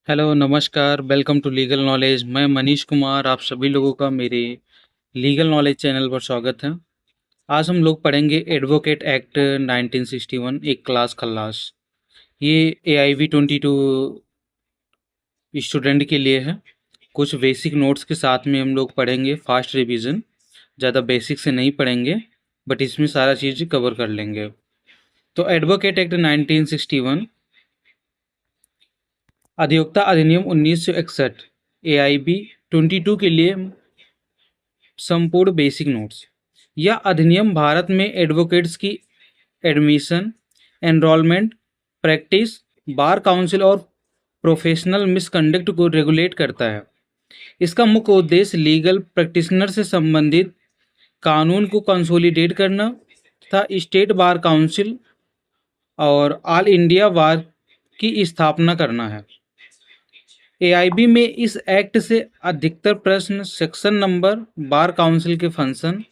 Hello, नमस्कार, welcome to legal knowledge. मैं मनीष कुमार, आप सभी लोगों का मेरे लीगल नॉलेज चैनल पर स्वागत है। आज हम लोग पढ़ेंगे एडवोकेट एक्ट 1961, एक क्लास खल्लास। ये AIV 22 स्टूडेंट के लिए है। कुछ बेसिक नोट्स के साथ में हम लोग पढ़ेंगे, फास्ट रिवीजन। ज़्यादा बेसिक से नहीं पढ़ेंगे, बट इसमें सारा चीज़ कवर कर लेंगे। तो एडवोकेट एक्ट 1961, अधिवक्ता अधिनियम 1961, AIB 22 के लिए संपूर्ण बेसिक नोट्स। यह अधिनियम भारत में एडवोकेट्स की एडमिशन, एनरोलमेंट, प्रैक्टिस, बार काउंसिल और प्रोफेशनल मिसकंडक्ट को रेगुलेट करता है। इसका मुख्य उद्देश्य लीगल प्रैक्टिशनर से संबंधित कानून को कंसोलिडेट करना तथा स्टेट बार काउंसिल और ऑल इंडिया बार की स्थापना करना है। AIB में इस एक्ट से अधिकतर प्रश्न सेक्शन नंबर, बार काउंसिल के function,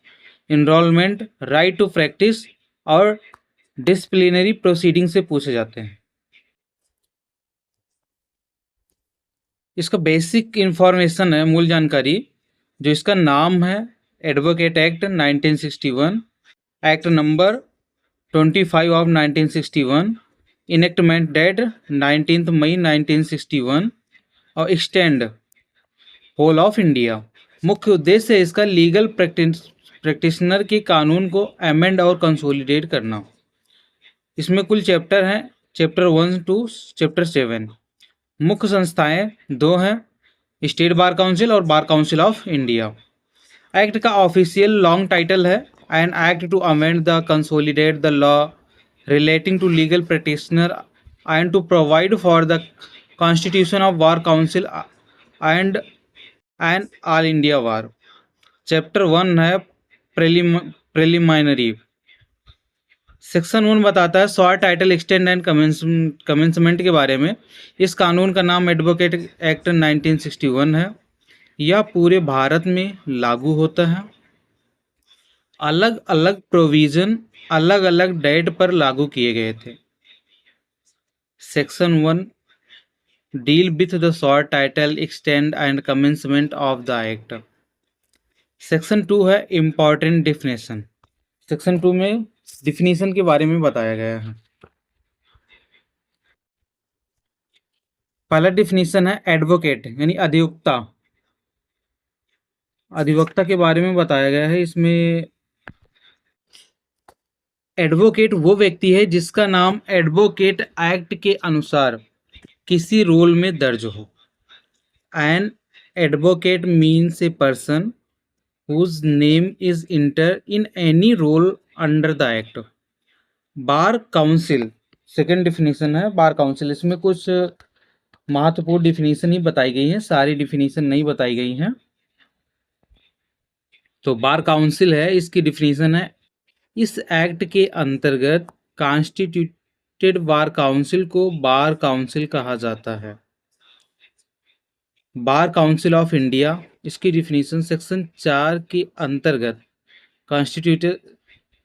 enrolment, right to practise और डिसिप्लिनरी प्रोसीडिंग से पूछे जाते हैं। इसका बेसिक इंफॉर्मेशन है, मूल जानकारी, जो इसका नाम है advocate act 1961, act number 25 of 1961, enactment date 19 मई 1961 और एक्सटेंड होल ऑफ इंडिया। मुख्य उद्देश्य है इसका लीगल प्रैक्टिशनर के कानून को अमेंड और कंसोलिडेट करना। इसमें कुल चैप्टर हैं, चैप्टर 1 टू चैप्टर 7। मुख्य संस्थाएं दो हैं, स्टेट बार काउंसिल और bar council of India. Act का ऑफिशियल लॉन्ग टाइटल है an act to amend the consolidate the law relating to legal practitioner and to provide for the constitution of bar council and all India bar. Chapter 1 है preliminary. Section 1 बताता है short title extend and commencement के बारे में। इस कानून का नाम एडवोकेट एक्ट 1961 है। यह पूरे भारत में लागू होता है। अलग अलग प्रोविजन अलग अलग डेट पर लागू किए गए थे। Section 1 deal with the short title extend and commencement of the act. Section 2 है इम्पॉर्टेंट डिफिनेशन। सेक्शन 2 में डिफिनेशन के बारे में बताया गया है। पहला डिफिनेशन है एडवोकेट यानी अधिवक्ता। अधिवक्ता के बारे में बताया गया है। इसमें एडवोकेट वो व्यक्ति है जिसका नाम एडवोकेट एक्ट के अनुसार किसी रोल में दर्ज हो। An advocate means a person whose name is entered in any role under the act। Bar council second definition है बार काउंसिल। इसमें कुछ महत्वपूर्ण डिफिनीशन ही बताई गई है, सारी डिफिनीशन नहीं बताई गई हैं। तो बार काउंसिल है, इसकी डिफिनीशन है इस एक्ट के अंतर्गत कॉन्स्टिट्यूटेड बार काउंसिल को बार काउंसिल कहा जाता है। बार काउंसिल ऑफ इंडिया, इसकी डिफिनीशन सेक्शन 4 के अंतर्गत कॉन्स्टिट्यूटेड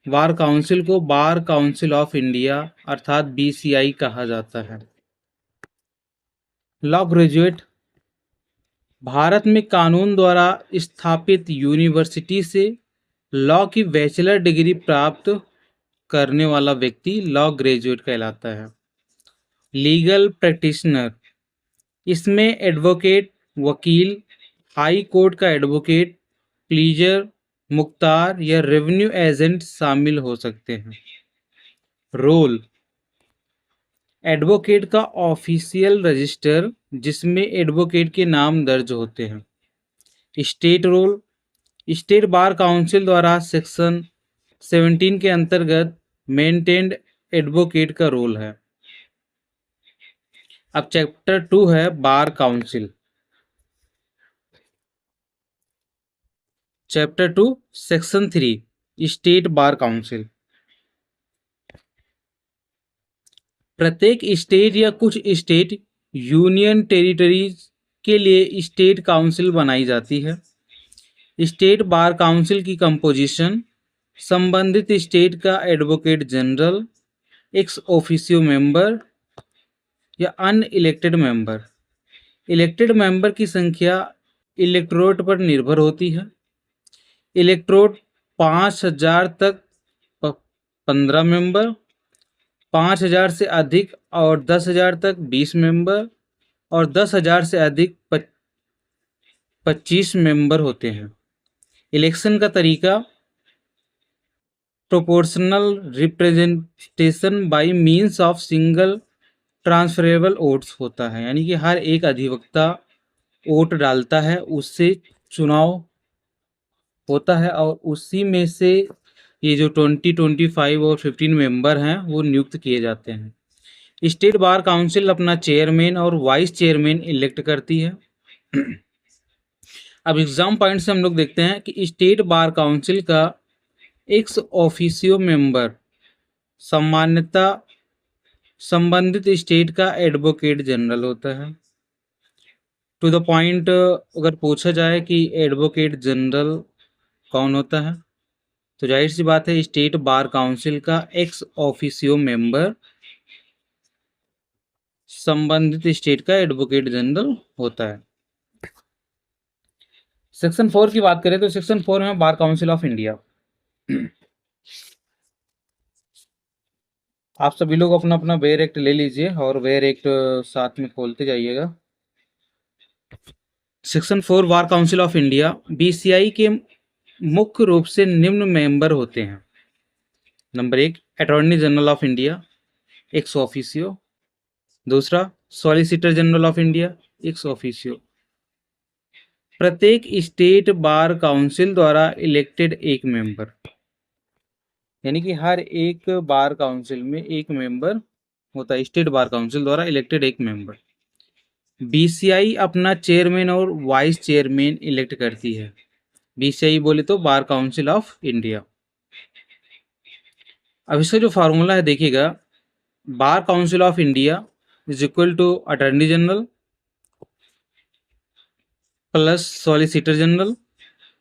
बार काउंसिल को बार काउंसिल ऑफ इंडिया अर्थात BCI कहा जाता है। लॉ ग्रेजुएट, भारत में कानून द्वारा स्थापित यूनिवर्सिटी से लॉ की बैचलर डिग्री प्राप्त करने वाला व्यक्ति लॉ ग्रेजुएट कहलाता है। लीगल प्रैक्टिशनर, इसमें एडवोकेट, वकील, हाई कोर्ट का एडवोकेट, प्लीजर, मुख्तार या रेवेन्यू एजेंट शामिल हो सकते हैं। रोल, एडवोकेट का ऑफिशियल रजिस्टर जिसमें एडवोकेट के नाम दर्ज होते हैं। State roll, state bar council द्वारा सेक्शन 17 के अंतर्गत मेंटेन्ड एडवोकेट का रोल है। अब चैप्टर 2 है bar council. Chapter 2 section 3 state bar council. प्रत्येक स्टेट या कुछ स्टेट यूनियन टेरिटरीज के लिए स्टेट काउंसिल बनाई जाती है। स्टेट बार काउंसिल की कंपोजिशन संबंधित स्टेट का advocate general, ex officio member या अनइलेक्टेड मेंबर, इलेक्टेड मेंबर की संख्या इलेक्टोरेट पर निर्भर होती है। इलेक्टोरेट 5,000 तक 15 मेंबर, 5,000 से अधिक और 10,000 तक 20 मेंबर और 10,000 से अधिक 25 मेंबर होते हैं। इलेक्शन का तरीका proportional representation by means of single transferable votes होता है, यानी कि हर एक अधिवक्ता वोट डालता है, उससे चुनाव होता है और उसी में से ये जो 20, 25 और 15 मेंबर हैं वो नियुक्त किए जाते हैं। स्टेट बार काउंसिल अपना चेयरमैन और वाइस चेयरमैन इलेक्ट करती है। अब एग्जाम पॉइंट से हम लोग देखते हैं कि स्टेट बार काउंसिल का एक्स ऑफिशियो मेंबर सामान्यतः संबंधित स्टेट का एडवोकेट जनरल होता है। टू द पॉइंट अगर पूछा जाए कि एडवोकेट जनरल कौन होता है, तो जाहिर सी बात है स्टेट बार काउंसिल का एक्स ऑफिशियो मेंबर संबंधित स्टेट का एडवोकेट जनरल होता है। सेक्शन 4 की बात करें तो सेक्शन 4 में बार काउंसिल ऑफ इंडिया। आप सभी लोग अपना अपना वेयर एक्ट ले लीजिए और वेयर एक्ट साथ में खोलते जाइएगा। Section 4 bar council of India, BCI के मुख्य रूप से निम्न मेंबर होते हैं। Number 1, attorney general of India ex officio. दूसरा, solicitor general of India ex officio. प्रत्येक स्टेट बार काउंसिल द्वारा इलेक्टेड एक मेंबर, यानी कि हर एक बार काउंसिल में एक मेंबर होता है, स्टेट बार काउंसिल द्वारा इलेक्टेड एक मेंबर। बीसीआई अपना चेयरमैन और वाइस चेयरमैन इलेक्ट करती है। बीसीआई बोले तो बार काउंसिल ऑफ इंडिया। अब इसका जो फार्मूला है देखिएगा, bar council of India is equal to attorney general plus solicitor general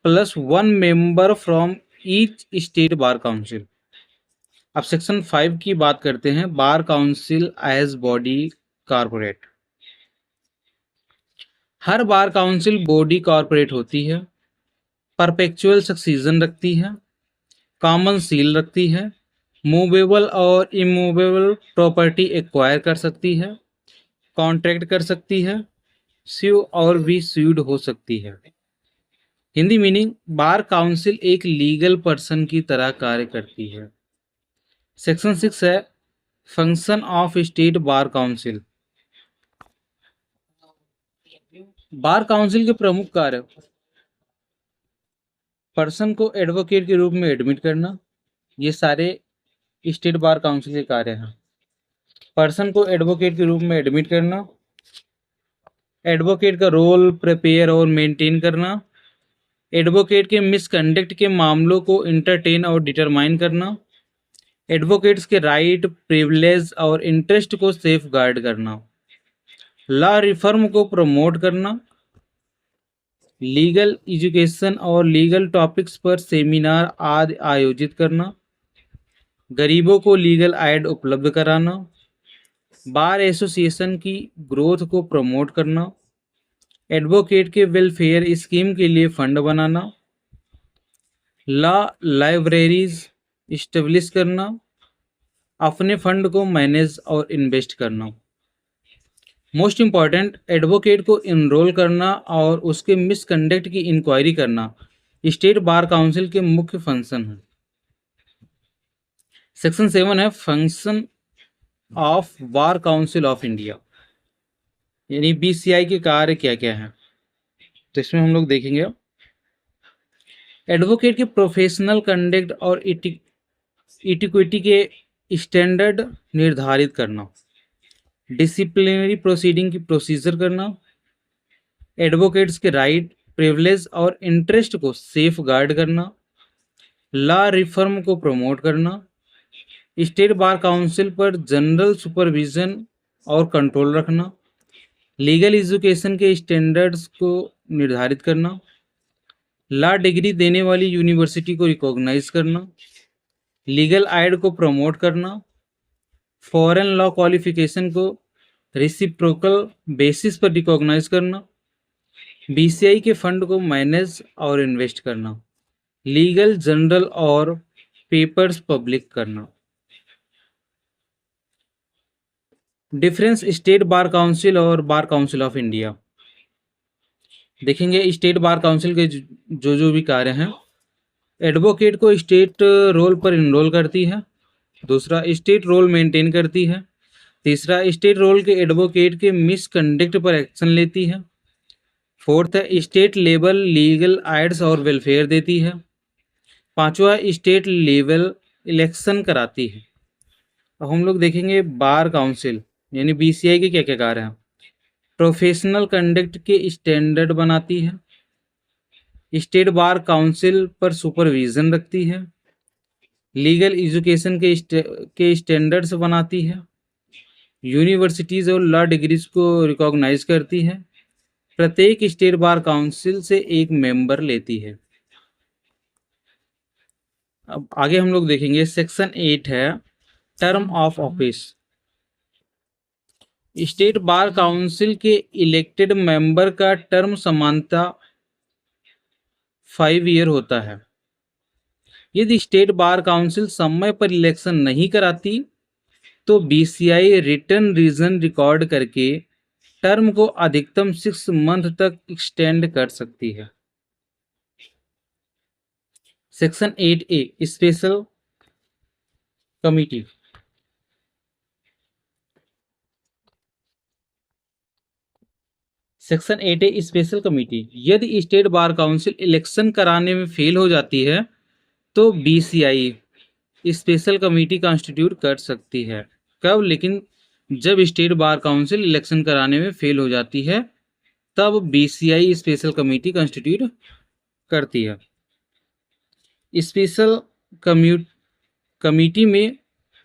plus 1 member from each state bar council. अब सेक्शन 5 की बात करते हैं, bar council as body corporate. हर बार काउंसिल बॉडी कॉर्पोरेट होती है, परपेचुअल सक्सीजन रखती है, कॉमन सील रखती है, मूवेबल और इमूवेबल प्रॉपर्टी एक्वायर कर सकती है, कॉन्ट्रैक्ट कर सकती है, स्यू और भी स्यूड हो सकती है। हिंदी मीनिंग, बार काउंसिल एक लीगल पर्सन की तरह कार्य करती है। सेक्शन 6 है function of state bar council. Bar council के प्रमुख कार्य, पर्सन को एडवोकेट के रूप में एडमिट करना, ये सारे स्टेट बार काउंसिल के कार्य हैं। पर्सन को एडवोकेट के रूप में एडमिट करना, एडवोकेट का रोल प्रिपेयर और मेंटेन करना, एडवोकेट के मिसकंडक्ट के मामलों को इंटरटेन और डिटरमाइन करना, एडवोकेट्स के राइट, प्रिविलेज और इंटरेस्ट को सेफ गार्ड करना, लॉ रिफॉर्म को प्रमोट करना, लीगल एजुकेशन और लीगल टॉपिक्स पर सेमिनार आदि आयोजित करना, गरीबों को लीगल एड उपलब्ध कराना, बार एसोसिएशन की ग्रोथ को प्रमोट करना, एडवोकेट के वेलफेयर स्कीम के लिए फंड बनाना, लॉ लाइब्रेरीज इस्टेब्लिश करना, अपने फंड को मैनेज और इन्वेस्ट करना। मोस्ट इम्पॉर्टेंट, एडवोकेट को इनरोल करना और उसके मिसकंडक्ट की इंक्वायरी करना स्टेट बार काउंसिल के मुख्य फंक्शन है। सेक्शन 7 है function of bar council of India, यानी बीसीआई के कार्य क्या क्या हैं। तो इसमें हम लोग देखेंगे एडवोकेट के प्रोफेशनल कंडक्ट और इटिक्विटी के स्टैंडर्ड निर्धारित करना, डिसिप्लिनरी प्रोसीडिंग की प्रोसीजर करना, एडवोकेट्स के राइट, प्रिविलेज और इंटरेस्ट को सेफ गार्ड करना, लॉ रिफॉर्म को प्रमोट करना, स्टेट बार काउंसिल पर जनरल सुपरविजन और कंट्रोल रखना, लीगल एजुकेशन के स्टैंडर्ड्स को निर्धारित करना, लॉ डिग्री देने वाली यूनिवर्सिटी को रिकॉग्नाइज करना, लीगल एड को प्रमोट करना, फॉरेन लॉ क्वालिफिकेशन को रेसिप्रोकल बेसिस पर रिकॉग्नाइज करना, बीसीआई के फंड को मैनेज और इन्वेस्ट करना, लीगल जर्नल और पेपर्स पब्लिक करना। डिफरेंस स्टेट बार काउंसिल और बार काउंसिल ऑफ इंडिया। देखेंगे स्टेट बार काउंसिल के जो भी कार्य हैं, एडवोकेट को स्टेट रोल पर इनरोल करती है। दूसरा, स्टेट रोल मेंटेन करती है। तीसरा, स्टेट रोल के एडवोकेट के मिसकंडक्ट पर एक्शन लेती है। फोर्थ है, स्टेट लेवल लीगल एड्स और वेलफेयर देती है। पांचवा, स्टेट लेवल इलेक्शन कराती है। अब हम लोग देखेंगे बार काउंसिल यानी बीसीआई के क्या क्या कार्य हैं। प्रोफेशनल कंडक्ट के स्टैंडर्ड बनाती है, स्टेट बार काउंसिल पर सुपरविजन रखती है, लीगल एजुकेशन के स्टैंडर्ड्स बनाती है, यूनिवर्सिटीज और लॉ डिग्रीज को रिकॉग्नाइज करती है, प्रत्येक स्टेट बार काउंसिल से एक मेंबर लेती है। अब आगे हम लोग देखेंगे सेक्शन 8 है term of office. State bar council के इलेक्टेड मेंबर का टर्म समानता 5 ईयर होता है। यदि स्टेट बार काउंसिल समय पर इलेक्शन नहीं कराती तो बीसीआई रिटर्न रीजन रिकॉर्ड करके टर्म को अधिकतम 6 मंथ तक एक्सटेंड कर सकती है। Section 8A special committee. Section 8A special committee, यदि स्टेट बार काउंसिल इलेक्शन कराने में फेल हो जाती है तो बीसीआई स्पेशल कमेटी कॉन्स्टिट्यूट कर सकती है। कब? लेकिन जब स्टेट बार काउंसिल इलेक्शन कराने में फेल हो जाती है तब बीसीआई स्पेशल कमेटी कॉन्स्टिट्यूट करती है। स्पेशल कमेटी में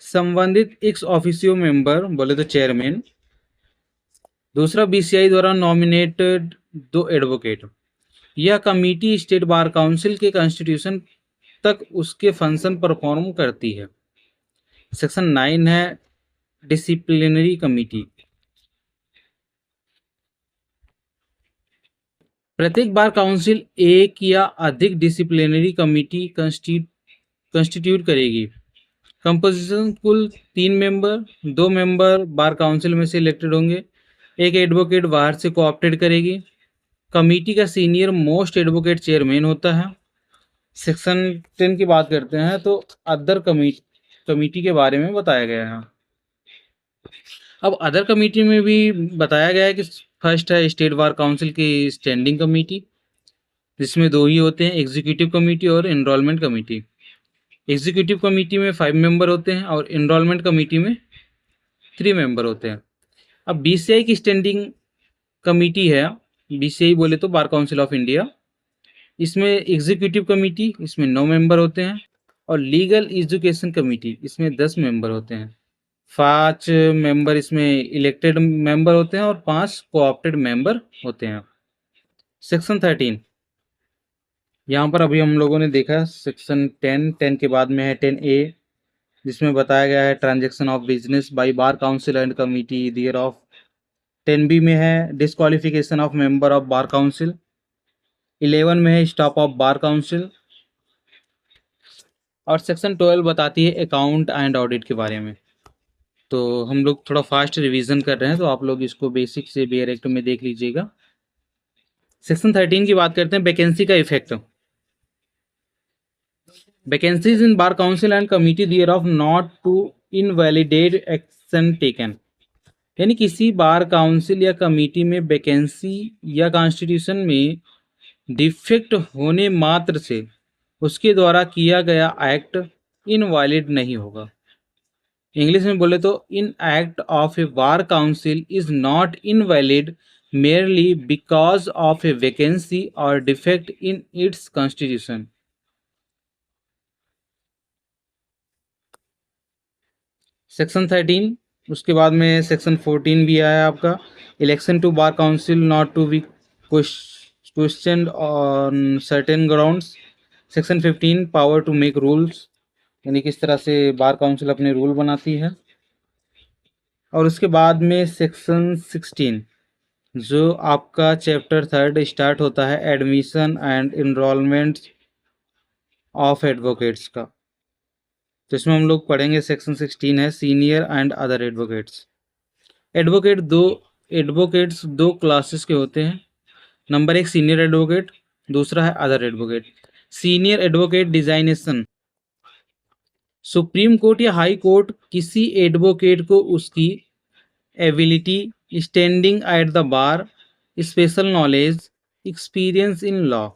संबंधित एक्स ऑफिसियो मेंबर बोले तो चेयरमैन। दूसरा, बीसीआई द्वारा नॉमिनेटेड 2 एडवोकेट। यह कमेटी स्टेट बार काउंसिल के कॉन्स्टिट्यूशन तक उसके फंक्शन परफॉर्म करती है। सेक्शन 9 है डिसिप्लिनरी कमेटी। प्रत्येक बार काउंसिल एक या अधिक डिसिप्लिनरी कमेटी कंस्टिट्यूट करेगी। कंपोजिशन कुल 3 मेंबर, 2 मेंबर बार काउंसिल में से इलेक्टेड होंगे, एक एडवोकेट बाहर से कोऑप्टेड करेगी। कमेटी का सीनियर मोस्ट एडवोकेट चेयरमैन होता है। सेक्शन 10 की बात करते हैं तो अदर कमेटी के बारे में बताया गया है। अब अदर कमेटी में भी बताया गया है कि फर्स्ट है स्टेट बार काउंसिल की स्टैंडिंग कमेटी, जिसमें 2 ही होते हैं, एग्जीक्यूटिव कमेटी और एनरोलमेंट कमेटी। एग्जीक्यूटिव कमेटी में 5 मेंबर होते हैं और एनरोलमेंट कमेटी में 3 मेंबर होते हैं। अब बीसीआई की स्टैंडिंग कमेटी है, बीसीआई बोले तो बार काउंसिल ऑफ इंडिया, इसमें एग्जीक्यूटिव कमेटी इसमें 9 मेंबर होते हैं और लीगल एजुकेशन कमेटी इसमें 10 मेंबर होते हैं। 5 मेंबर इसमें इलेक्टेड मेंबर होते हैं और 5 कोऑप्टेड मेंबर होते हैं। सेक्शन 13 यहाँ पर अभी हम लोगों ने देखा। सेक्शन 10 के बाद में है 10A, जिसमें बताया गया है transaction of business by bar council and committee thereof. 10B में है disqualification of member of bar council. 11 में है स्टॉप ऑफ बार काउंसिल। और सेक्शन 12 बताती है अकाउंट एंड ऑडिट के बारे में। तो हम लोग थोड़ा फास्ट रिवीजन कर रहे हैं तो आप लोग इसको बेसिक से बेयर एक्ट में देख लीजिएगा। सेक्शन 13 की बात करते हैं, वैकेंसी का effect. Vacancies in bar council and committee thereof not to invalidate action taken, यानी किसी बार काउंसिल या कमेटी में वैकेंसी या कॉन्स्टिट्यूशन में डिफेक्ट होने मात्र से उसके द्वारा किया गया एक्ट इनवैलिड नहीं होगा। इंग्लिश में बोले तो in act of A bar council is not invalid merely because of a vacancy or defect in its constitution। Section 13 उसके बाद में सेक्शन 14 भी आया आपका, election to bar council not to be questioned on certain grounds. Section 15 power to make rules, यानी किस तरह से बार काउंसिल अपने रूल बनाती है। और उसके बाद में सेक्शन 16 जो आपका चैप्टर 3 स्टार्ट होता है, admission and enrolment of advocates का। तो इसमें हम लोग पढ़ेंगे, सेक्शन 16 है senior and other advocates. Advocates दो क्लासेस के होते हैं। नंबर 1 सीनियर एडवोकेट, दूसरा है other advocate. Senior advocate designation, supreme court या हाई कोर्ट किसी एडवोकेट को उसकी ability, standing at the bar, special knowledge, experience in law,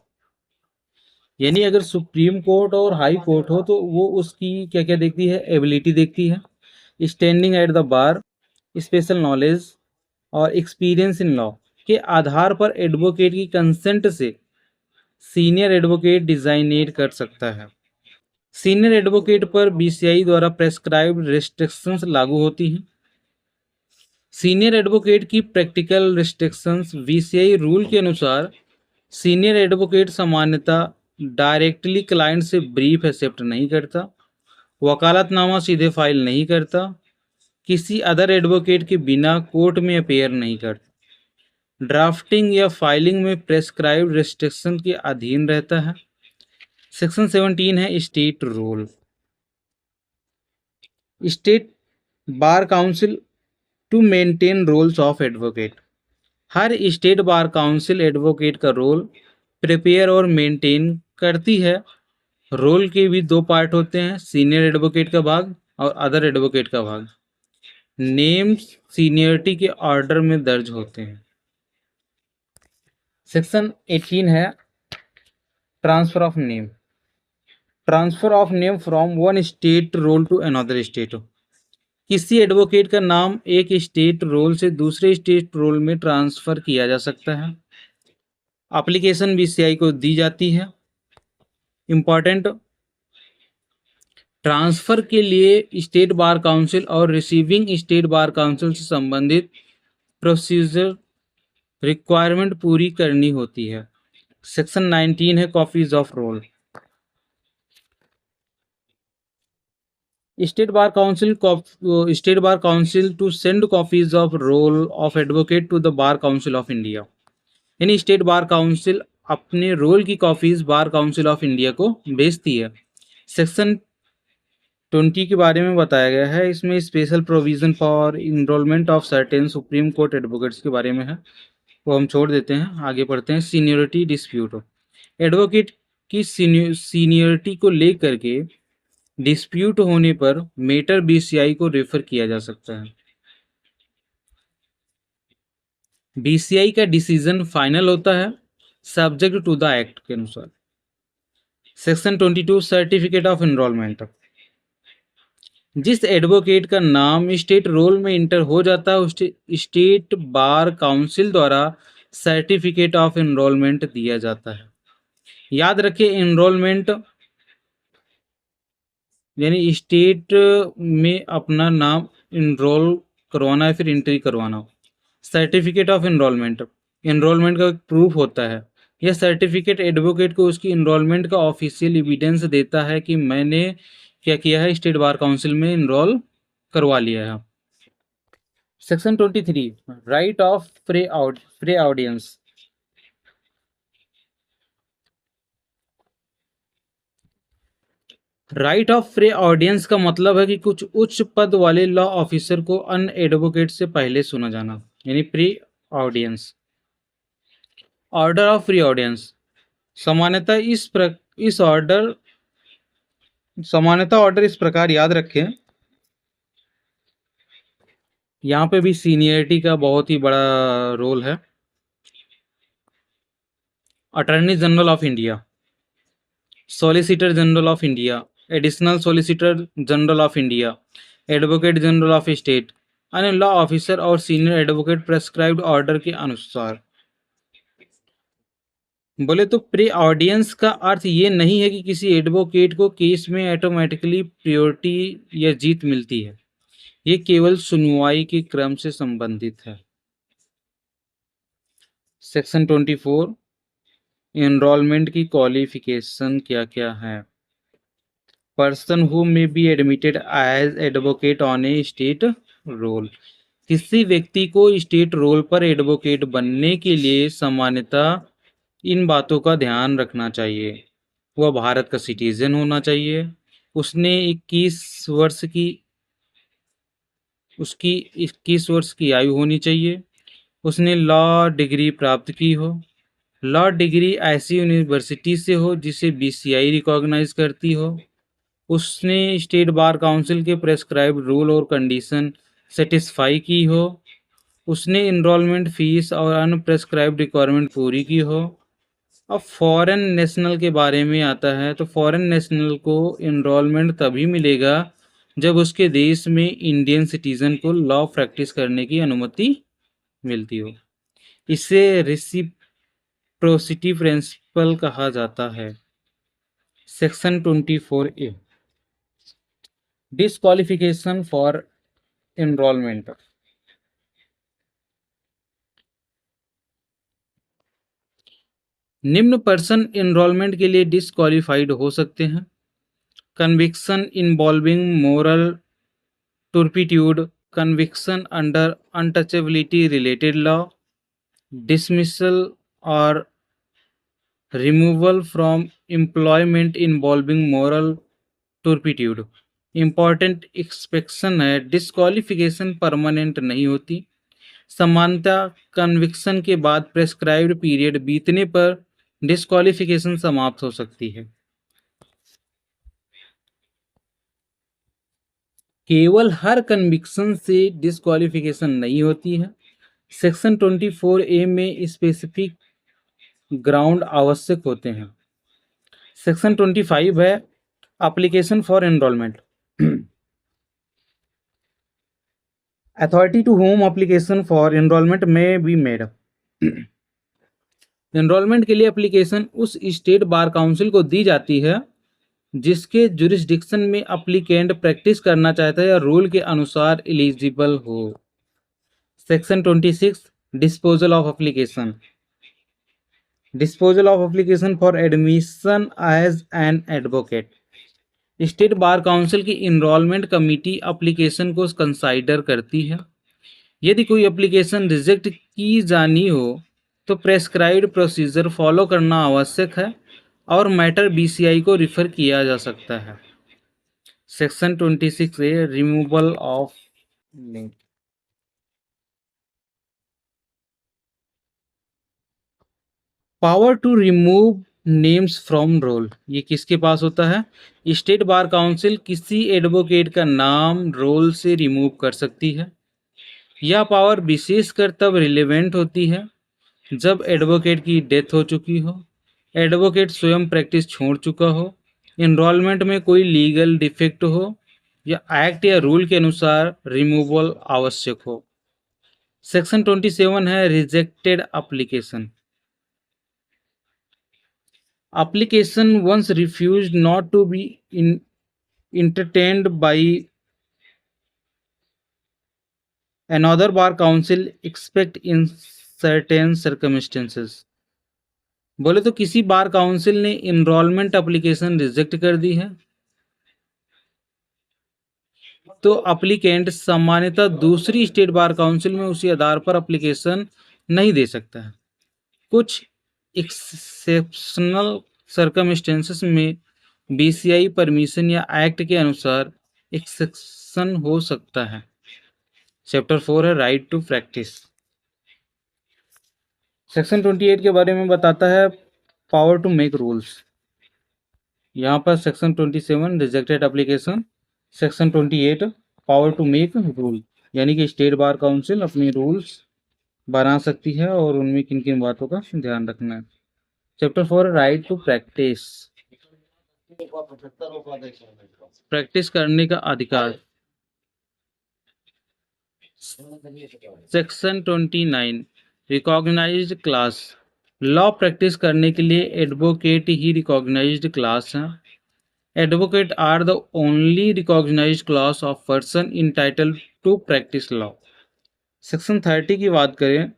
यानी अगर सुप्रीम कोर्ट और हाई कोर्ट हो तो वो उसकी क्या क्या देखती है, एबिलिटी देखती है, standing at the bar, special knowledge और एक्सपीरियंस इन लॉ के आधार पर एडवोकेट की कंसेंट से सीनियर एडवोकेट डिजाइनेट कर सकता है। सीनियर एडवोकेट पर बीसीआई द्वारा प्रेस्क्राइब्ड रिस्ट्रिक्शंस लागू होती हैं। सीनियर एडवोकेट की प्रैक्टिकल रिस्ट्रिक्शंस, बीसीआई रूल के अनुसार सीनियर एडवोकेट सामान्यतः डायरेक्टली क्लाइंट से ब्रीफ एक्सेप्ट नहीं करता, वकालतनामा सीधे फाइल नहीं करता, किसी अदर एडवोकेट के बिना कोर्ट में अपेयर नहीं करता, ड्राफ्टिंग या फाइलिंग में प्रेस्क्राइब्ड रिस्ट्रिक्शन के अधीन रहता है। सेक्शन 17 है state roll. State bar council to maintain rolls of advocate, हर स्टेट बार काउंसिल एडवोकेट का रोल प्रिपेयर और मेंटेन करती है। रोल के भी दो पार्ट होते हैं, सीनियर एडवोकेट का भाग और अदर एडवोकेट का भाग। नेम्स सीनियरिटी के ऑर्डर में दर्ज होते हैं। सेक्शन 18 है transfer of name. Transfer of name from one state roll to another state, किसी एडवोकेट का नाम एक स्टेट रोल से दूसरे स्टेट रोल में ट्रांसफर किया जा सकता है। एप्लीकेशन बीसीआई को दी जाती है। इंपॉर्टेंट, ट्रांसफर के लिए स्टेट बार काउंसिल और रिसीविंग स्टेट बार काउंसिल से संबंधित प्रोसीजर रिक्वायरमेंट पूरी करनी होती है। सेक्शन 19 है copies of roll. State bar council to send copies of roll of advocate to the bar council of India, यानी स्टेट बार काउंसिल अपने रोल की copies bar council of India को भेजती है। सेक्शन 20 के बारे में बताया गया है, इसमें special provision for enrolment of certain supreme court advocates के बारे में है, वो हम छोड़ देते हैं, आगे पढ़ते हैं। सीनियरिटी डिस्प्यूट, एडवोकेट की सीनियरिटी को लेकर के डिस्प्यूट होने पर मेटर बीसीआई को रेफर किया जा सकता है। बीसीआई का डिसीजन फाइनल होता है सब्जेक्ट टू द एक्ट के अनुसार। सेक्शन 22 सर्टिफिकेट ऑफ एनरोलमेंट, जिस एडवोकेट का नाम स्टेट रोल में इंटर हो जाता है उसे स्टेट बार काउंसिल द्वारा सर्टिफिकेट ऑफ एनरोलमेंट दिया जाता है। याद रखिए, एनरोलमेंट यानी स्टेट में अपना नाम इनरोल करवाना है, फिर एंट्री करवाना। सर्टिफिकेट ऑफ एनरोलमेंट, एनरोलमेंट का प्रूफ होता है। यह सर्टिफिकेट एडवोकेट को उसकी एनरोलमेंट का ऑफिशियल एविडेंस देता है कि मैंने क्या किया है, स्टेट बार काउंसिल में इनरोल करवा लिया है। Section 23 right of pre audience, right of pre audience का मतलब है कि कुछ उच्च पद वाले लॉ ऑफिसर को अन्य एडवोकेट से पहले सुना जाना, यानी pre audience. Order of pre audience, सामान्यतः ऑर्डर इस प्रकार याद रखें। यहाँ पे भी सीनियरिटी का बहुत ही बड़ा रोल है। Attorney general of India, solicitor general of India, additional solicitor general of India, advocate general of state, अन्य लॉ ऑफिसर और सीनियर एडवोकेट प्रेस्क्राइब्ड ऑर्डर के अनुसार। बोले तो प्री ऑडियंस का अर्थ ये नहीं है कि किसी एडवोकेट को केस में ऑटोमेटिकली प्रियोरिटी या जीत मिलती है, ये केवल सुनवाई के क्रम से संबंधित है। सेक्शन 24 एनरोलमेंट की क्वालिफिकेशन क्या क्या है। Person who may be admitted as advocate on a state roll, किसी व्यक्ति को स्टेट रोल पर एडवोकेट बनने के लिए सामान्यतः इन बातों का ध्यान रखना चाहिए। वह भारत का सिटीजन होना चाहिए, उसने 21 वर्ष की उसकी 21 वर्ष की आयु होनी चाहिए, उसने लॉ डिग्री प्राप्त की हो, लॉ डिग्री ऐसी यूनिवर्सिटी से हो जिसे बीसीआई रिकॉग्नाइज करती हो, उसने स्टेट बार काउंसिल के प्रेस्क्राइब्ड रूल और कंडीशन सेटिस्फाई की हो, उसने इनरोलमेंट फीस और अनप्रेस्क्राइब्ड रिक्वायरमेंट पूरी की हो। अब फॉरेन नेशनल के बारे में आता है तो फॉरेन नेशनल को इनरोलमेंट तभी मिलेगा जब उसके देश में इंडियन सिटीजन को लॉ प्रैक्टिस करने की अनुमति मिलती हो। इसे रेसिप्रोसिटी प्रिंसिपल कहा जाता है। Section 24A, disqualification for enrolment. निम्न पर्सन एनरोलमेंट के लिए डिस्क्वालिफाइड हो सकते हैं: conviction involving moral turpitude, conviction under untouchability related law, dismissal or removal from employment involving moral turpitude। Important expectation है, डिस्क्वालिफिकेशन परमानेंट नहीं होती। समानता कन्विक्शन के बाद प्रेस्क्राइब्ड पीरियड बीतने पर डिस्क्वालिफिकेशन समाप्त हो सकती है। केवल हर कन्विक्शन से डिस्क्वालिफिकेशन नहीं होती है। सेक्शन 24A में स्पेसिफिक ग्राउंड आवश्यक होते हैं। सेक्शन 25 है application for enrolment. Authority to whom application for enrolment may be made. Enrolment के लिए एप्लीकेशन उस स्टेट बार काउंसिल को दी जाती है जिसके जुरिस्डिक्शन में एप्लीकेंट प्रैक्टिस करना चाहता है या रूल के अनुसार एलिजिबल हो। Section 26 disposal of application. Disposal of application for admission as an advocate. State bar council की इनरोलमेंट कमेटी एप्लीकेशन को कंसाइडर करती है। यदि कोई एप्लीकेशन रिजेक्ट की जानी हो तो प्रेस्क्राइब्ड प्रोसीजर फॉलो करना आवश्यक है और मैटर बीसीआई को रिफर किया जा सकता है। Section 26A removal of link. Power to remove names from roll, ये किसके पास होता है? स्टेट बार काउंसिल किसी एडवोकेट का नाम रोल से रिमूव कर सकती है। यह पावर विशेषकर तब रिलेवेंट होती है जब एडवोकेट की डेथ हो चुकी हो, एडवोकेट स्वयं प्रैक्टिस छोड़ चुका हो, एनरोलमेंट में कोई लीगल डिफेक्ट हो या एक्ट या रूल के अनुसार रिमूवल आवश्यक हो। सेक्शन 27 है rejected application. Application once refused not to be entertained by another bar council except in certain circumstances। बोले तो किसी बार काउंसिल ने इनरोलमेंट एप्लीकेशन रिजेक्ट कर दी है तो अप्लीकेंट सामान्यतः दूसरी स्टेट बार काउंसिल में उसी आधार पर एप्लीकेशन नहीं दे सकता है। कुछ एक्सेप्शनल सर्कमस्टेंसेस में बीसीआई परमिशन या एक्ट के अनुसार एक्सेप्शन हो सकता है। चैप्टर 4 है राइट टू प्रैक्टिस। सेक्शन 28 के बारे में बताता है पावर टू मेक रूल्स। यहाँ पर section 27 rejected application, section 28 power to make rule, यानी कि स्टेट बार काउंसिल अपनी रूल्स बना सकती है और उनमें किन किन बातों का ध्यान रखना है। Chapter 4 right to practise, practice करने का अधिकार। Section 29 recognised class. Law practice करने के लिए एडवोकेट ही रिकॉग्नाइज्ड क्लास है। Advocate are the only recognised class of person entitled to practise law. Section 30 की बात करें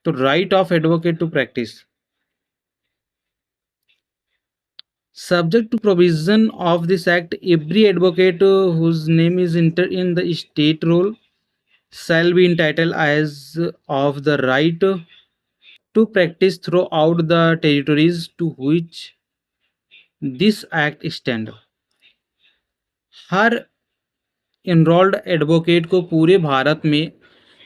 तो right of advocate to practise. Subject to provision of this act, every advocate whose name is entered in the state roll shall be entitled as of the right to practice throughout the territories to which this act extend। Her enrolled advocate को पूरे भारत में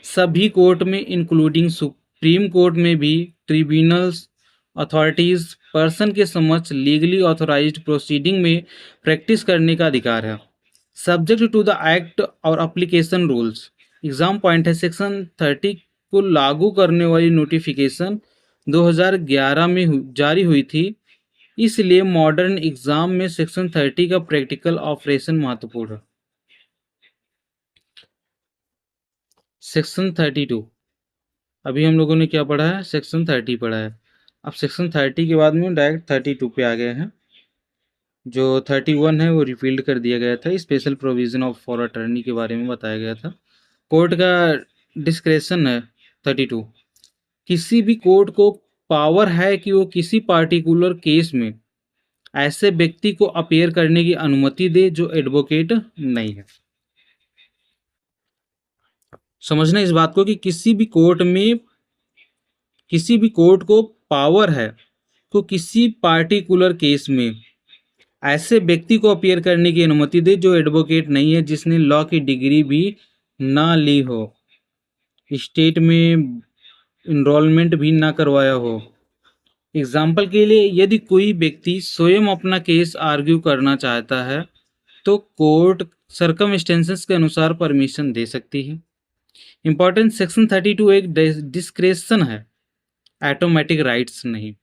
सभी court में including supreme court में भी tribunals authorities person के समक्ष legally authorised proceeding में प्रैक्टिस करने का अधिकार है, सब्जेक्ट टू द एक्ट और एप्लीकेशन रूल्स। एग्जाम पॉइंट है, सेक्शन 30 को लागू करने वाली नोटिफिकेशन 2011 में जारी हुई थी, इसलिए मॉडर्न एग्जाम में सेक्शन 30 का प्रैक्टिकल ऑपरेशन महत्वपूर्ण है। सेक्शन 32, अभी हम लोगों ने क्या पढ़ा है, सेक्शन 30 पढ़ा है। अब सेक्शन 30 के बाद में डायरेक्ट 32 पे आ गए हैं। जो 31 है वो रिपील्ड कर दिया गया था, special provision of for attorney के बारे में बताया गया था। कोर्ट का डिस्क्रेशन है 32, किसी भी कोर्ट को पावर है कि वो किसी पार्टिकुलर केस में ऐसे व्यक्ति को अपीयर करने की अनुमति दे जो एडवोकेट नहीं है। समझना इस बात को कि किसी भी कोर्ट को पावर है तो किसी पार्टिकुलर केस में ऐसे व्यक्ति को अपीयर करने की अनुमति दे जो एडवोकेट नहीं है, जिसने लॉ की डिग्री भी ना ली हो, स्टेट में इनरोलमेंट भी ना करवाया हो। एग्जाम्पल के लिए, यदि कोई व्यक्ति स्वयं अपना केस आर्ग्यू करना चाहता है तो कोर्ट सर्कमस्टेंसेस के अनुसार परमिशन दे सकती है। इंपॉर्टेंट, सेक्शन 32 एक डिस्क्रेशन है, ऑटोमेटिक राइट्स नहीं।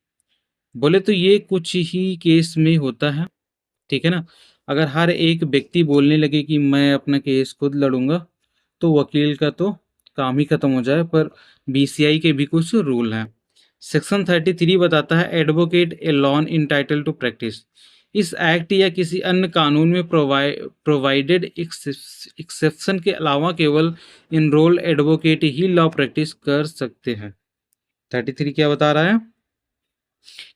बोले तो ये कुछ ही केस में होता है, ठीक है ना। अगर हर एक व्यक्ति बोलने लगे कि मैं अपना केस खुद लड़ूंगा तो वकील का तो काम ही खत्म हो जाए, पर बीसीआई के भी कुछ रूल हैं। सेक्शन 33 बताता है advocate alone entitle to practise. इस एक्ट या किसी अन्य कानून में प्रोवाइडेड एक्सेप्शन के अलावा केवल इनरोल्ड एडवोकेट ही लॉ प्रैक्टिस कर सकते हैं। 33 क्या बता रहा है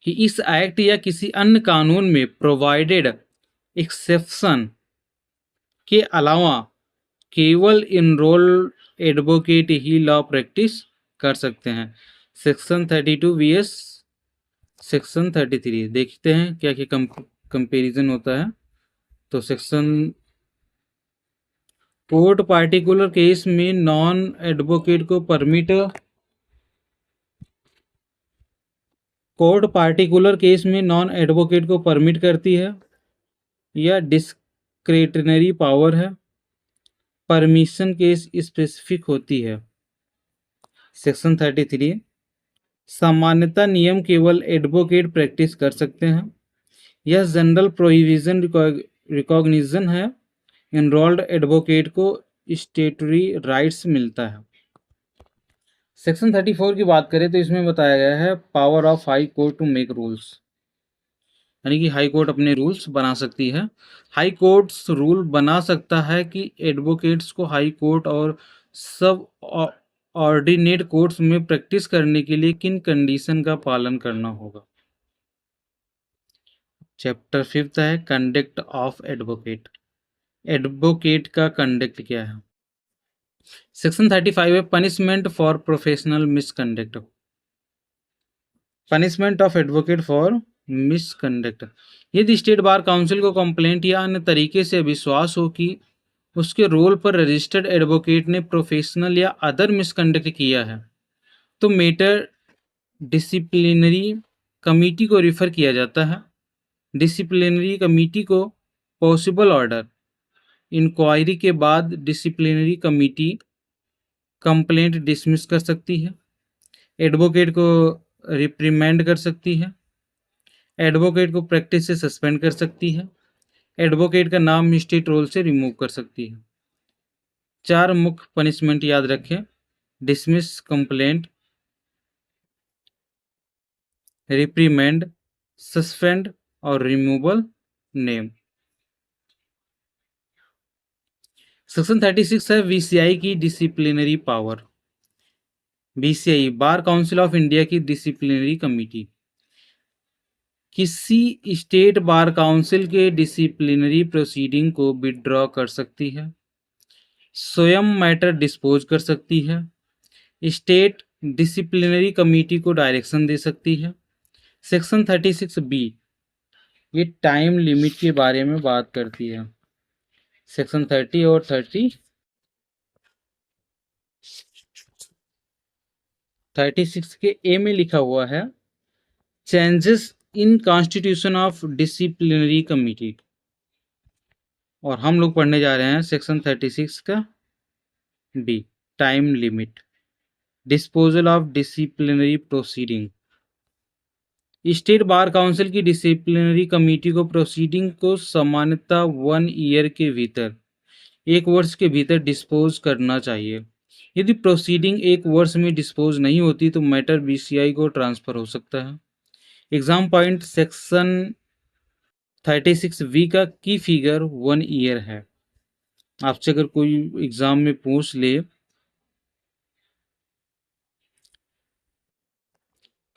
कि इस एक्ट या किसी अन्य कानून में प्रोवाइडेड एक्सेप्शन के अलावा केवल इनरोल्ड एडवोकेट ही लॉ प्रैक्टिस कर सकते हैं। सेक्शन 32 वीएस सेक्शन 33 देखते हैं क्या क्या कंपैरिजन होता है। तो सेक्शन, कोर्ट पार्टिकुलर केस में नॉन एडवोकेट को परमिट, कोर्ट पार्टिकुलर केस में नॉन एडवोकेट को परमिट करती है या डिस्क्रेशनरी पावर है, परमिशन केस स्पेसिफिक होती है। सेक्शन 33, सामान्यता नियम केवल एडवोकेट प्रैक्टिस कर सकते हैं। यह जनरल प्रोहिबिशन रिकॉग्निशन है, एनरोल्ड एडवोकेट को स्टेटरी राइट्स मिलता है। सेक्शन 34 की बात करें तो इसमें बताया गया है power of high court to make rules, यानी कि हाई कोर्ट अपने रूल्स बना सकती है। हाई कोर्ट्स रूल बना सकता है कि एडवोकेट्स को हाई कोर्ट और सब ऑर्डिनेट कोर्ट्स में प्रैक्टिस करने के लिए किन कंडीशन का पालन करना होगा। चैप्टर 5 है कंडक्ट ऑफ एडवोकेट, एडवोकेट का कंडक्ट क्या है। सेक्शन 35 है punishment for professional misconduct, punishment of advocate for misconduct. यदि स्टेट बार काउंसिल को कंप्लेंट या अन्य तरीके से विश्वास हो कि उसके रोल पर रजिस्टर्ड एडवोकेट ने प्रोफेशनल या अदर मिसकंडक्ट किया है तो मैटर डिसिप्लिनरी कमिटी को रिफर किया जाता है। डिसिप्लिनरी कमिटी को पॉसिबल ऑर्डर इंक्वायरी के बाद डिसिप्लिनरी कमिटी कंप्लेंट डिसमिस कर सकती है, एडवोकेट को रिप्रीमेंड कर सकती है, एडवोकेट को प्रैक्टिस से सस्पेंड कर सकती है, एडवोकेट का नाम स्टेट रोल से रिमूव कर सकती है। 4 मुख्य पनिशमेंट याद रखें, डिसमिस कंप्लेंट, रिप्रीमेंड, सस्पेंड और रिमूवल नेम। सेक्शन 36 है बीसीआई की disciplinary power. BCI bar council of India की डिसिप्लिनरी कमिटी किसी स्टेट बार काउंसिल के डिसिप्लिनरी प्रोसीडिंग को विड्रॉ कर सकती है स्वयं मैटर डिस्पोज कर सकती है, स्टेट डिसिप्लिनरी कमेटी को डायरेक्शन दे सकती है। सेक्शन 36B ये टाइम लिमिट के बारे में बात करती है। सेक्शन 30 और 36 के ए में लिखा हुआ है changes in constitution of disciplinary committee, और हम लोग पढ़ने जा रहे हैं सेक्शन 36 का B, time limit, disposal of disciplinary proceeding. State bar council की डिसिप्लिनरी कमेटी को प्रोसीडिंग को सामान्यतः 1 ईयर के भीतर, 1 वर्ष के भीतर डिस्पोज करना चाहिए। यदि प्रोसीडिंग 1 वर्ष में डिस्पोज नहीं होती तो मैटर बीसीआई को ट्रांसफर हो सकता है। एग्जाम पॉइंट सेक्शन 36V का की फिगर 1 ईयर है। आपसे अगर कोई एग्जाम में पूछ ले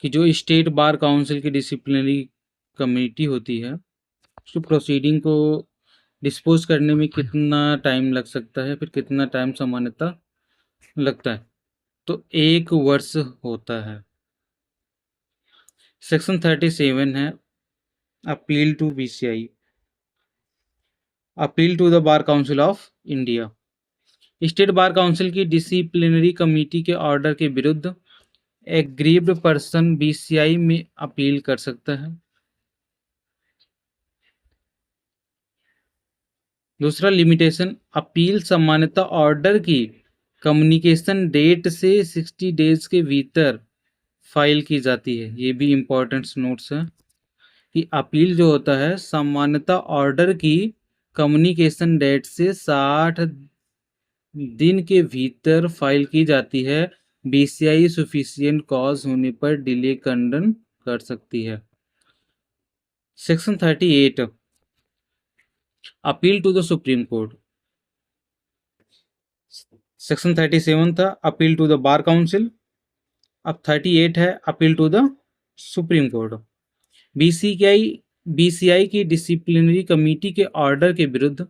कि जो स्टेट बार काउंसिल की डिसिप्लिनरी कमेटी होती है उसकी प्रोसीडिंग को डिस्पोज करने में कितना टाइम लग सकता है, फिर कितना टाइम सामान्यतः लगता है, तो 1 वर्ष होता है। सेक्शन 37 है appeal to BCI, appeal to the bar council of India. State bar council की डिसिप्लिनरी कमेटी के ऑर्डर के विरुद्ध एग्रीव्ड पर्सन बीसीआई में अपील कर सकता है। दूसरा लिमिटेशन, अपील सामान्यतः ऑर्डर की कम्युनिकेशन डेट से 60 डेज के भीतर फाइल की जाती है। ये भी इंपॉर्टेंट नोट्स है कि अपील जो होता है सामान्यतः ऑर्डर की कम्युनिकेशन डेट से 60 दिन के भीतर फाइल की जाती है। बीसीआई सफिशिएंट कॉज होने पर डिले खंडन कर सकती है। Section 38 appeal to the supreme court. Section 37 था appeal to the bar council, अब 38 है appeal to the supreme court. BCI की डिसिप्लिनरी कमेटी के ऑर्डर के विरुद्ध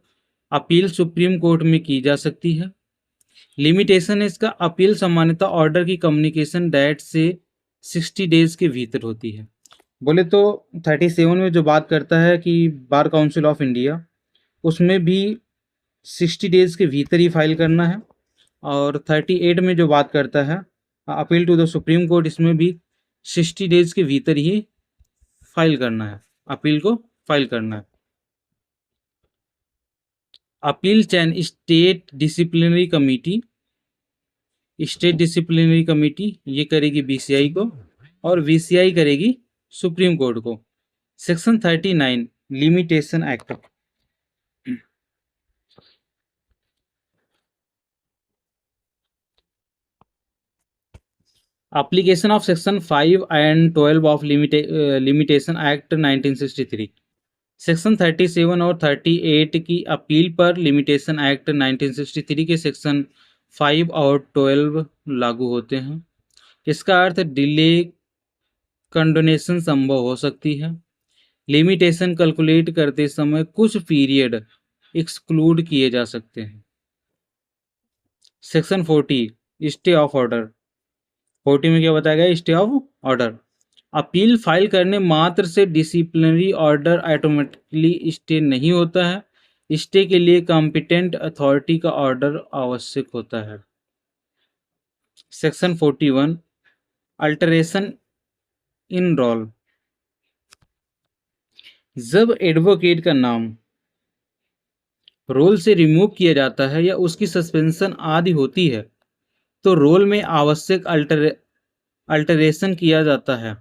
अपील सुप्रीम कोर्ट में की जा सकती है। लिमिटेशन है इसका, अपील सामान्यतः ऑर्डर की कम्युनिकेशन डेट से 60 डेज के भीतर होती है। बोले तो 37 में जो बात करता है कि बार काउंसिल ऑफ इंडिया, उसमें भी 60 डेज के भीतर ही फाइल करना है, और 38 में जो बात करता है appeal to the supreme court, इसमें भी 60 डेज के भीतर ही फाइल करना है, अपील को फाइल करना है। Appeal chain state disciplinary committee, state disciplinary committee ये करेगी बीसीआई को और बीसीआई करेगी सुप्रीम कोर्ट को। Section 39 limitation act. Application of section 5 and 12 of limitation act 1963। Section 37 और 38 की अपील पर लिमिटेशन एक्ट 1963 के सेक्शन 5 और 12 लागू होते हैं। इसका अर्थ डिले कंडोनेशन संभव हो सकती है। लिमिटेशन कैलकुलेट करते समय कुछ पीरियड एक्सक्लूड किए जा सकते हैं। Section 40 stay of order. 40 में क्या बताया गया? Stay of order. Appeal file करने मात्र से डिसिप्लिनरी ऑर्डर ऑटोमेटिकली स्टे नहीं होता है। स्टे के लिए कॉम्पिटेंट अथॉरिटी का ऑर्डर आवश्यक होता है। Section 41 alteration in roll. जब एडवोकेट का नाम रोल से रिमूव किया जाता है या उसकी सस्पेंशन आदि होती है तो रोल में आवश्यक अल्टरेशन किया जाता है।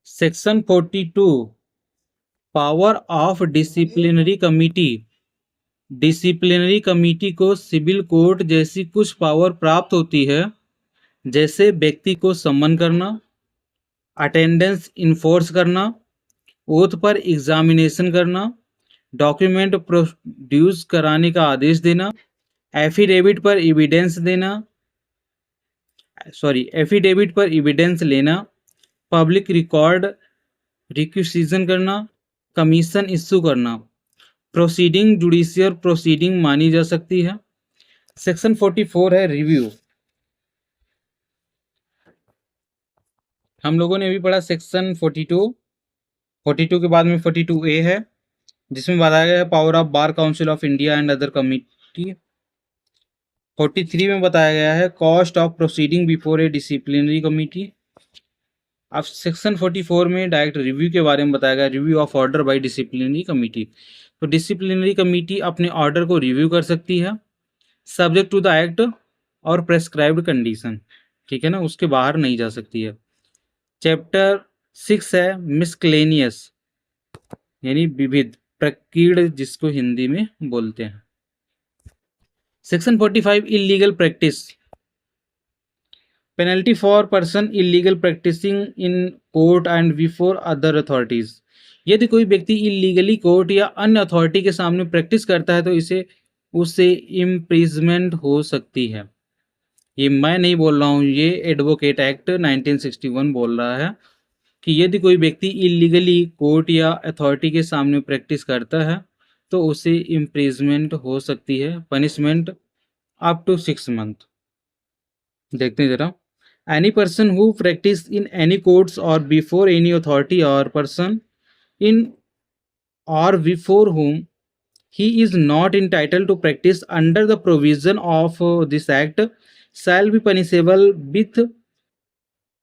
Section 42 power of disciplinary committee. Disciplinary committee को सिविल कोर्ट जैसी कुछ पावर प्राप्त होती है, जैसे व्यक्ति को सम्मन करना, अटेंडेंस इन्फोर्स करना, ओथ पर एग्जामिनेशन करना, डॉक्यूमेंट प्रोड्यूस कराने का आदेश देना, एफिडेविट पर एविडेंस देना, एफिडेविट पर एविडेंस लेना, पब्लिक रिकॉर्ड रिक्विजिशन करना, कमीशन इश्यू करना। प्रोसीडिंग जुडिशियल प्रोसीडिंग मानी जा सकती है। सेक्शन 44 है रिव्यू। हम लोगों ने अभी पढ़ा सेक्शन 42 के बाद में 42A है, जिसमें बताया गया है power of bar council of India and other committee. 43 में बताया गया है cost of proceeding before A disciplinary committee. अब सेक्शन 44 में डायरेक्ट रिव्यू के बारे में बताया गया, review of order by disciplinary committee. तो डिसिप्लिनरी कमिटी अपने ऑर्डर को रिव्यू कर सकती है सब्जेक्ट टू द एक्ट और प्रेस्क्राइब्ड कंडीशन, ठीक है ना, उसके बाहर नहीं जा सकती है। चैप्टर 6 है मिसक्लेनियस, यानी विविध प्रकीर्ण, जिसको हिंदी में बोलते हैं। Section 45 illegal practice, penalty for person illegal practising in court and before other authorities. यदि कोई व्यक्ति इलीगली कोर्ट या अन्य अथॉरिटी के सामने प्रैक्टिस करता है तो उससे इम्प्रिजमेंट हो सकती है। ये मैं नहीं बोल रहा हूँ, ये एडवोकेट एक्ट 1961 बोल रहा है कि यदि कोई व्यक्ति इलीगली कोर्ट या अथॉरिटी के सामने प्रैक्टिस करता है तो उसे इम्प्रिजमेंट हो सकती है, पनिशमेंट अप टू 6 मंथ। देखते हैं जरा। Any person who practice in any courts और बिफोर एनी अथॉरिटी और पर्सन इन और before whom he is not entitled to practice under the provision of this act shall be punishable with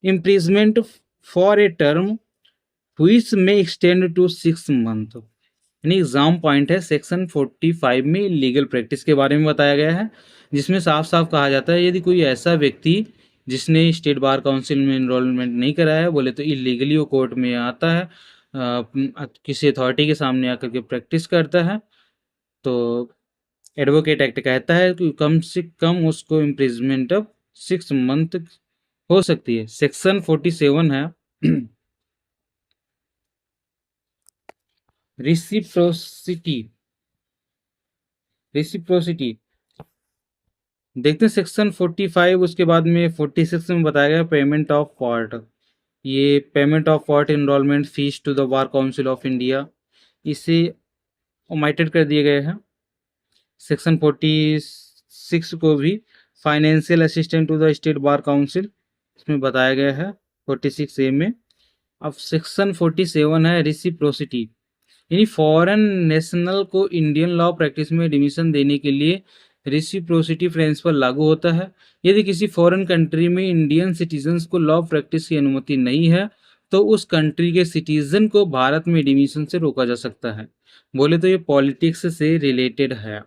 imprisonment for a term which may extend to 6 months। यानी exam point है section 45 में legal practice के बारे में बताया गया है, जिसमें साफ साफ कहा जाता है यदि कोई ऐसा व्यक्ति जिसने स्टेट बार काउंसिल में इनरोलमेंट नहीं कराया है, बोले तो इलीगली वो कोर्ट में आता है, किसी अथॉरिटी के सामने आकर के प्रैक्टिस करता है, तो एडवोकेट एक्ट कहता है कि कम से कम उसको इम्प्रिजमेंट ऑफ 6 मंथ हो सकती है। सेक्शन 47 है रिसिप्रोसिटी। देखते हैं सेक्शन 45, उसके बाद में 46 में बताया गया पेमेंट ऑफ पार्ट। ये payment of part enrolment fees to the bar council of India, इसे ओमाइटेड कर दिए गए हैं। सेक्शन 46 को भी financial assistant to the state bar council, इसमें बताया गया है 46A में। अब सेक्शन 47 है रिसिप्रोसिटी, यानी फॉरेन नेशनल को इंडियन लॉ प्रैक्टिस में एडमिशन देने के लिए रिसिप्रोसिटी प्रिंसिपल लागू होता है। यदि किसी फॉरेन कंट्री में इंडियन सिटीजन्स को लॉ प्रैक्टिस की अनुमति नहीं है तो उस कंट्री के सिटीजन को भारत में एडमिशन से रोका जा सकता है। बोले तो ये पॉलिटिक्स से रिलेटेड है।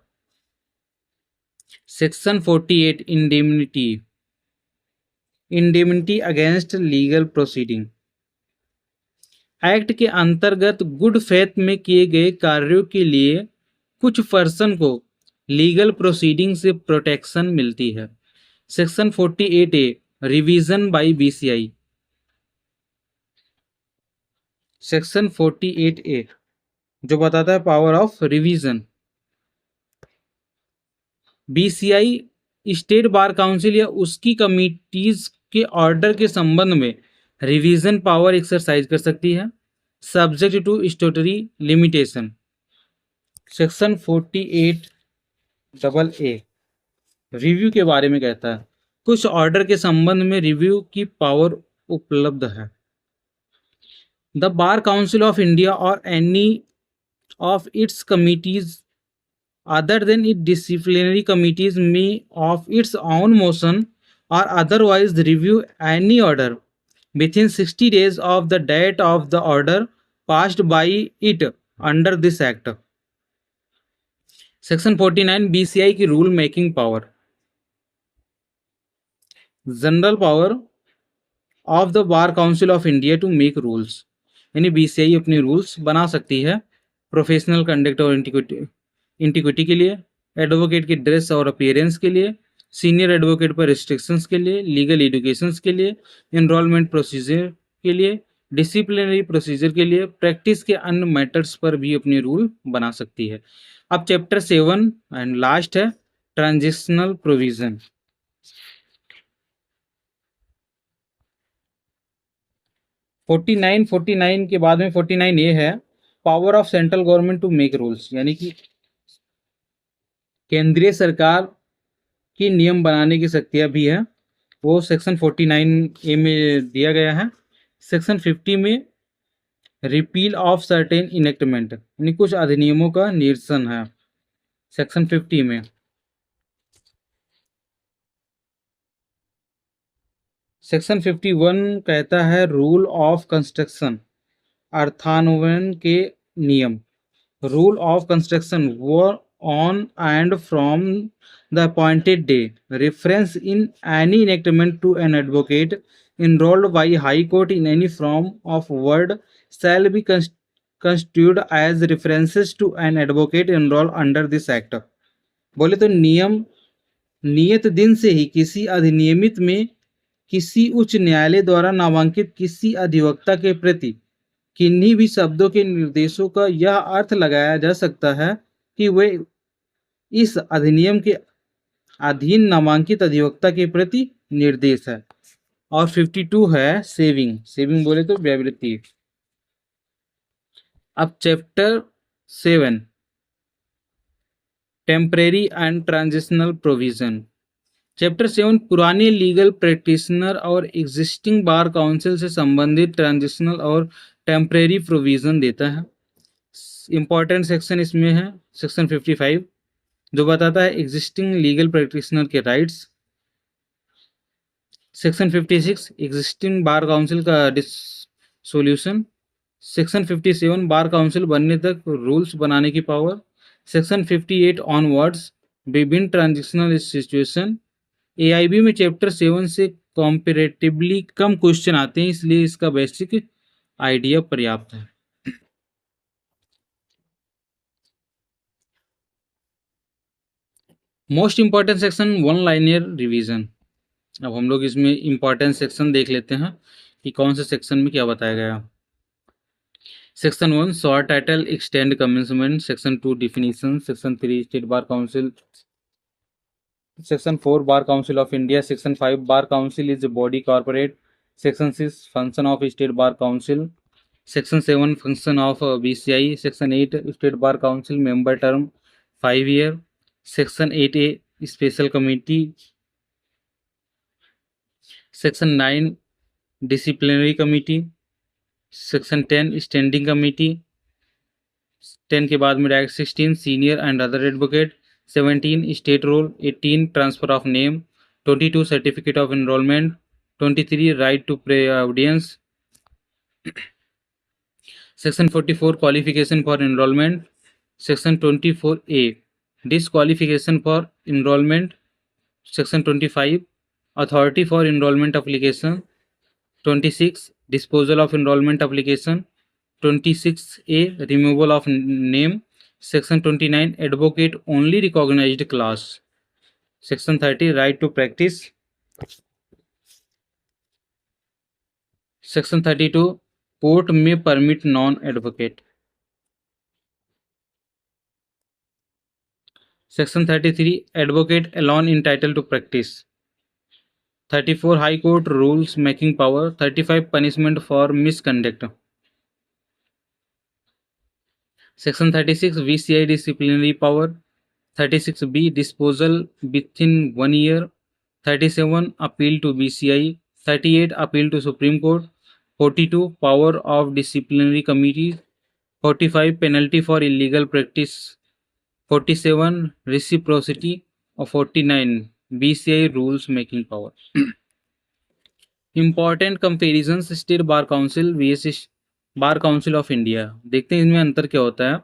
Section 48 indemnity against legal proceeding. Act के अंतर्गत गुड फेथ में किए गए कार्यों के लिए कुछ पर्सन को लीगल प्रोसीडिंग से प्रोटेक्शन मिलती है। Section 48A revision by BCI. Section 48A जो बताता है power of revision. BCI state bar council या उसकी कमिटीज के ऑर्डर के संबंध में रिवीजन पावर एक्सरसाइज कर सकती है subject to statutory limitation. Section 48AA review के बारे में कहता है कुछ ऑर्डर के संबंध में रिव्यू की पावर उपलब्ध है। The bar council of India और any of its committees other than its disciplinary committees may of its own motion or otherwise review any order within 60 days of the date of the order passed by it under this act। Section 49 BCI की rule making power. General power of the bar council of India to make rules, यानी BCI अपनी rules बना सकती है professional conduct और integrity के लिए, advocate की ड्रेस और अपीयरेंस के लिए, सीनियर एडवोकेट पर रिस्ट्रिक्शंस के लिए, लीगल एजुकेशंस के लिए, एनरोलमेंट प्रोसीजर के लिए, डिसिप्लिनरी प्रोसीजर के लिए, प्रैक्टिस के अन्य मैटर्स पर भी अपने रूल बना सकती है। अब चैप्टर 7 एंड लास्ट है ट्रांजिशनल प्रोविजन। 49 के बाद में 49 ये है, power of central government to make rules, यानी कि केंद्रीय सरकार की नियम बनाने की शक्तियां भी है, वो सेक्शन 49 ए में दिया गया है। सेक्शन 50 में रिपील ऑफ सर्टेन इनेक्टमेंट, यानी कुछ अधिनियमों का निरसन है सेक्शन 50 में। सेक्शन 51 कहता है रूल ऑफ कंस्ट्रक्शन, अर्थान्वयन के नियम। Rule of construction were on and from the appointed day, reference in any enactment to an advocate enrolled by High Court in any form of word shall be construed as references to an advocate enrolled under this act। बोले तो नियम नियत दिन से ही किसी अधिनियमित में किसी उच्च न्यायालय द्वारा नामांकित किसी अधिवक्ता के प्रति किन्हीं भी शब्दों के निर्देशों का यह अर्थ लगाया जा सकता है कि वे इस अधिनियम के अधीन नामांकित अधिवक्ता के प्रति निर्देश है। और 52 है सेविंग। सेविंग बोले तो व्यावृत्ति। अब chapter 7 temporary and transitional provision. Chapter 7 पुराने लीगल प्रैक्टिशनर और एग्जिस्टिंग बार काउंसिल से संबंधित ट्रांजिशनल और टेम्परेरी प्रोविजन देता है। इंपॉर्टेंट सेक्शन इसमें है सेक्शन 55 जो बताता है एग्जिस्टिंग लीगल प्रैक्टिशनर के rights. Section 56 existing bar council का डिसोल्यूशन। सेक्शन 57 बार काउंसिल बनने तक रूल्स बनाने की पावर। सेक्शन 58 ऑनवर्ड्स विभिन्न ट्रांजिशनल सिचुएशन। एआईबी में चैप्टर 7 से कंपैरेटिवली कम क्वेश्चन आते हैं, इसलिए इसका बेसिक आइडिया पर्याप्त है। Most important section one liner revision. अब हम लोग इसमें इंपॉर्टेंट सेक्शन देख लेते हैं कि कौन से सेक्शन में क्या बताया गया। Section 1 short title extend commencement. Section 2 definition. Section 3 state bar council. Section 4 bar council of India. Section 5 bar council is body corporate. Section 6 function of state bar council. Section 7 function of BCI. Section 8 state bar council member term 5 year. Section 8A special committee. Section 9 disciplinary committee. Section 10 standing committee. 10 के बाद में direct 16 senior and other advocate. 17 state roll. 18 transfer of name. 22 certificate of enrolment. 23 right to providence. Section 44 qualification for enrolment. Section 24A disqualification for enrollment। section 25 authority for enrollment application। 26 disposal of enrollment application। 26A removal of name। section 29 advocate only recognized class। section 30 right to practice। section 32 court may permit non advocate। section 33 advocate alone entitled to practice। 34 high court rules making power। 35 punishment for misconduct। section 36 VCI disciplinary power। 36B disposal within 1 year। 37 appeal to BCI। 38 appeal to Supreme Court। 42 power of disciplinary committees। 45 penalty for illegal practice। 47 reciprocity। और 49 BCI rules making power। Important comparison state bar council VS bar council of India. देखते हैं इनमें अंतर क्या होता है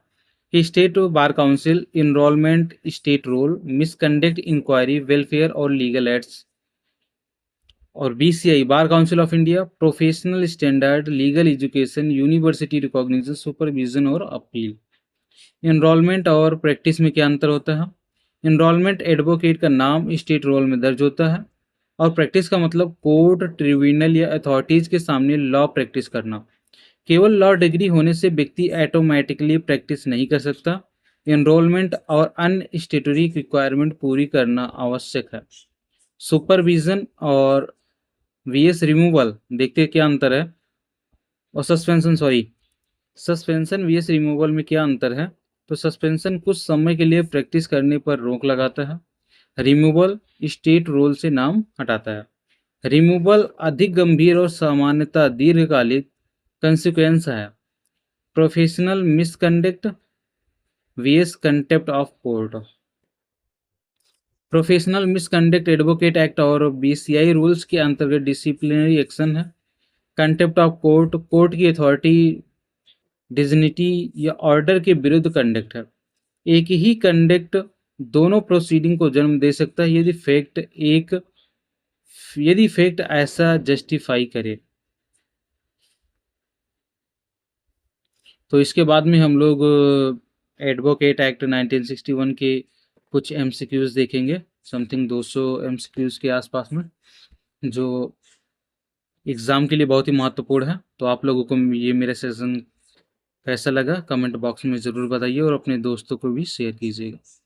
कि state bar council enrolment state roll misconduct inquiry welfare और लीगल एड्स। और BCI bar council of India professional standard legal education university recognition supervision और अपील। इनरोलमेंट और प्रैक्टिस में क्या अंतर होता है। इनरोलमेंट एडवोकेट का नाम स्टेट रोल में दर्ज होता है और प्रैक्टिस का मतलब कोर्ट ट्रिब्यूनल या अथॉरिटीज के सामने लॉ प्रैक्टिस करना। केवल लॉ डिग्री होने से व्यक्ति ऑटोमेटिकली प्रैक्टिस नहीं कर सकता। एनरोलमेंट और अन्य स्टेटरी रिक्वायरमेंट पूरी करना आवश्यक है। सुपरविजन और वीएस रिमूवल देखते क्या अंतर है। और सस्पेंशन वीएस रिमूवल में क्या अंतर है? तो सस्पेंशन कुछ समय के लिए प्रैक्टिस करने पर रोक लगाता है। रिमूवल स्टेट रोल से नाम हटाता है। रिमूवल अधिक गंभीर और सामान्यतः दीर्घकालिक कंसिक्वेंस है। Professional misconduct V S contempt of court. Professional misconduct advocate act और बीसीआई रूल्स के अंतर्गत डिसिप्लिनरी एक्शन है। कंटेप्ट ऑफ कोर्ट कोर्ट की अथॉरिटी, डिग्निटी या ऑर्डर के विरुद्ध कंडक्ट है। एक ही कंडक्ट दोनों प्रोसीडिंग को जन्म दे सकता है यदि फैक्ट ऐसा जस्टिफाई करे। तो इसके बाद में हम लोग एडवोकेट एक्ट 1961 के कुछ एमसीक्यूज देखेंगे, समथिंग 200 एमसीक्यूज के आसपास में, जो एग्ज़ाम के लिए बहुत ही महत्वपूर्ण है। तो आप लोगों को ये मेरा सेशन कैसा लगा कमेंट बॉक्स में ज़रूर बताइए और अपने दोस्तों को भी शेयर कीजिएगा।